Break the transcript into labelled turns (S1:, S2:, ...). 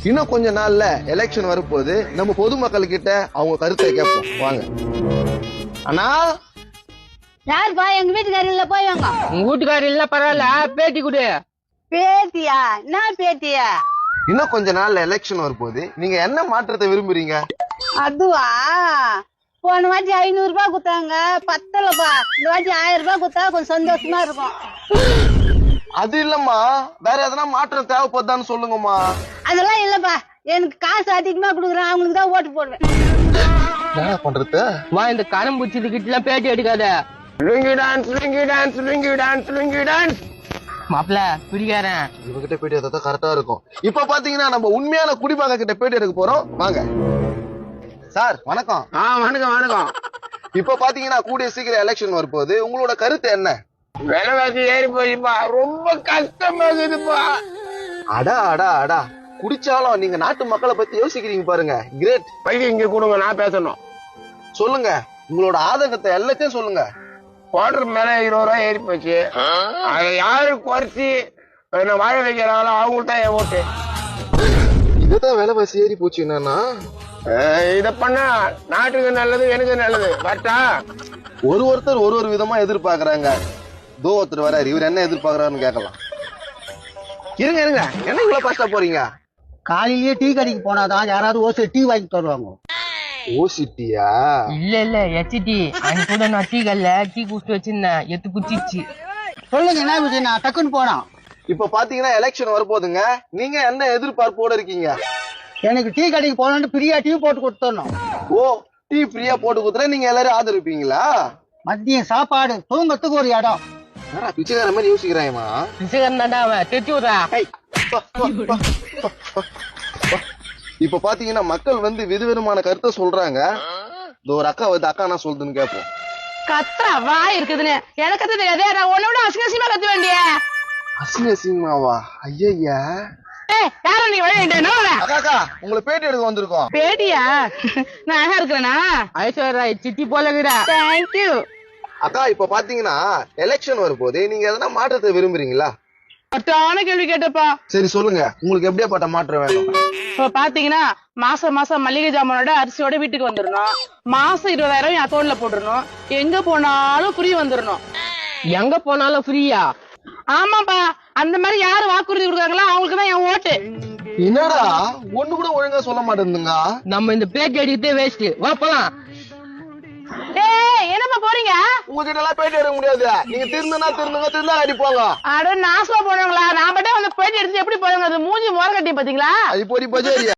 S1: இன்னும் கொஞ்ச நாள்ல எலெக்ஷன் வரப்போகுது. நம்ம பொதுமக்கள் கிட்ட அவங்க கருத்தை கேட்போம் வாங்க. அண்ணா
S2: யாருப்பா? எங்க வீட்டுக்காரி இல்ல, போய் வாங்க.
S3: உங்க வீட்டுக்காரர் இல்ல பரவாயில்ல, பேட்டி கொடு.
S2: பேத்தியா? என்ன பேத்தியா?
S1: இன்னும் கொஞ்ச நாள்ல எலெக்ஷன் வரப்போகுது. நீங்க என்ன மாற்றத்தை விரும்புறீங்க?
S2: அதுவா, போன வாட்டி 500 ரூபாய் குத்தாங்க, பத்தலப்பா. இந்த வாட்டி 1000 ரூபாய் குத்தா கொஞ்சம் சந்தோஷமா இருக்கும்.
S1: அது இல்லம்மா, வேற எதனா மாற்றம் தேவைப்படுதான்னு சொல்லுங்கம்மா.
S2: அதெல்லாம் இல்லப்பா, எனக்கு காசு அதிகமா குடுக்குறேன், அவங்களுக்கு தான் ஓட்டு போடுவேன்.
S1: என்ன பண்றது?
S3: வா, இந்த கரம் பிடிச்சது கிட்ட எல்லாம் பேட்டி எடுக்காத. மாப்பிள்ள பிடிக்காரன்
S1: இவகிட்ட பேட்டி எடுத்தா கரெக்டா இருக்கும். இப்ப பாத்தீங்கன்னா நம்ம உண்மையான குடிமகன் கிட்ட பேட்டி எடுக்க போறோம் வாங்க. சார் வணக்கம்.
S4: வணக்கம் வணக்கம்.
S1: இப்ப பாத்தீங்கன்னா கூடிய சீக்கிரம் எலெக்ஷன் வரப்போகுது. உங்களோட கருத்து என்ன?
S4: விலைவாசி ஏறி போச்சுப்பா, ரொம்ப கஷ்டமா இருக்குதுப்பா.
S1: அடா அடா அடா, குடிச்சாலும் நீங்க நாட்டு மக்களை பத்தி யோசிக்கிறீங்க பாருங்க. கிரேட்.
S4: பைக்கு இங்க கொடுங்க, நான் பேசணும்.
S1: சொல்லுங்க, உங்களோட ஆதங்கத்தை எல்லாத்தையும் சொல்லுங்க.
S4: குவார்டர் மேல 20 ரூபாய் ஏறி போச்சு. அதை யாரு குறைச்சி வாழ வைக்கிறாங்களோ அவங்களுக்கு தான் என் ஓட்டு.
S1: இதுதான் விலைவாசி ஏறி போச்சு. என்னன்னா
S4: இத பண்ணா நாட்டுக்கு நல்லது, எனக்கு நல்லது. வரட்டா?
S1: ஒருத்தர் ஒரு விதமா எதிர்பார்க்கறாங்க. தோ ஒருத்தர் வராரு, இவர் என்ன எதிர்பார்க்கறாருன்னு கேட்கலாம். இருங்க இருங்க, என்ன இவ்வளவு பாஸ்டா போறீங்க?
S5: காலையிலேயே டீ கடைக்கு போனாதான் யாராவது ஓசை டீ வாங்கி தருவாங்க.
S1: ஓசிட்டியா?
S3: இல்ல எச்டி அன்னைக்கு கூட நான் டீ கல்ல டீ குடிச்சு வச்சிருந்தேன், எத்து குச்சிச்சு.
S5: சொல்லுங்க என்ன விஷயம்? நான் டக்குன்னு போனோம்.
S1: இப்ப பாத்தீங்கன்னா எலெக்ஷன் வரப்போகுதுங்க. நீங்க என்ன எதிர்பார்ப்போட இருக்கீங்க?
S5: எனக்கு டீ கடைக்கு போனோம்னு ஃப்ரீயா டீ போட்டு கொடுத்துடணும்.
S1: ஓ, டீ ஃப்ரீயா போட்டு கொடுத்துற நீங்க எல்லாரும் ஆதரிப்பீங்களா?
S5: மதியம் சாப்பாடு, தூங்கத்துக்கு ஒரு இடம்.
S1: பிச்சைக்கார மாதிரி யோசிக்கிறாயமா.
S3: பிச்சைக்காரன் தாண்டா அவன், தெரிச்சு விடுறா.
S1: இப்ப பாத்தீங்கன்னா மக்கள் வந்து விதவிதமான கருத்தை சொல்றாங்க. ஒரு அக்கா வந்து அக்கா நான் சொல்றதுன்னு கேட்போம்.
S2: கத்தா வாய் இருக்குதுன்னு எனக்கு கத்து தெரியாதே. நான் உன்னை விட அசிங்கமா கத்து வேண்டிய.
S1: அசிங்க அசிங்கமாவா? ஐயா
S2: யாரும் நீ வழி
S1: அக்கா உங்களை பேட்டி எடுக்க வந்திருக்கோம்.
S2: பேட்டியா? நான் அழகா இருக்கிறேனா?
S3: ஐஸ்வர்யா சிட்டி போல இருக்கிறா.
S2: தேங்க்யூ.
S1: அக்கா இப்ப பாத்தீங்கன்னா எலெக்ஷன் வரும்போது நீங்க எதனா மாற்றத்தை விரும்புறீங்களா?
S2: கரெக்டான கேள்வி கேட்டப்பா.
S1: சரி சொல்லுங்க, உங்களுக்கு எப்படியாப்பட்ட மாற்றம் வேணும்?
S2: இப்ப பாத்தீங்கன்னா மாசம் மளிகை ஜாமானோட அரிசியோட வீட்டுக்கு வந்துடணும். மாசம் 20,000 என் அக்கௌண்ட்ல போட்டுருணும். எங்க போனாலும் ஃப்ரீ வந்துடணும்.
S3: எங்க போனாலும் ஃப்ரீயா?
S2: ஆமாப்பா, அந்த மாதிரி யாரு வாக்குறுதி கொடுக்காங்களோ அவங்களுக்கு தான் என் ஓட்டு.
S1: என்னடா ஒண்ணு கூட ஒழுங்கா சொல்ல மாட்டேங்குதுங்க.
S3: நம்ம இந்த பேட்டி அடிக்கிறதே வேஸ்ட். வா போலாம்.
S2: என்னப்பா போறீங்க?
S1: உங்ககிட்ட எல்லாம் பேட்டி எடுக்க முடியாது. நீங்க திருந்தா அடிப்பாங்க.
S2: அட நாசமா போனவங்களா? நான் மட்டும் வந்து பேட்டி எடுத்து எப்படி போறாங்க? அது மூஞ்சி மோர கட்டி பாத்தீங்களா?
S1: அது போடி பஜாரியா?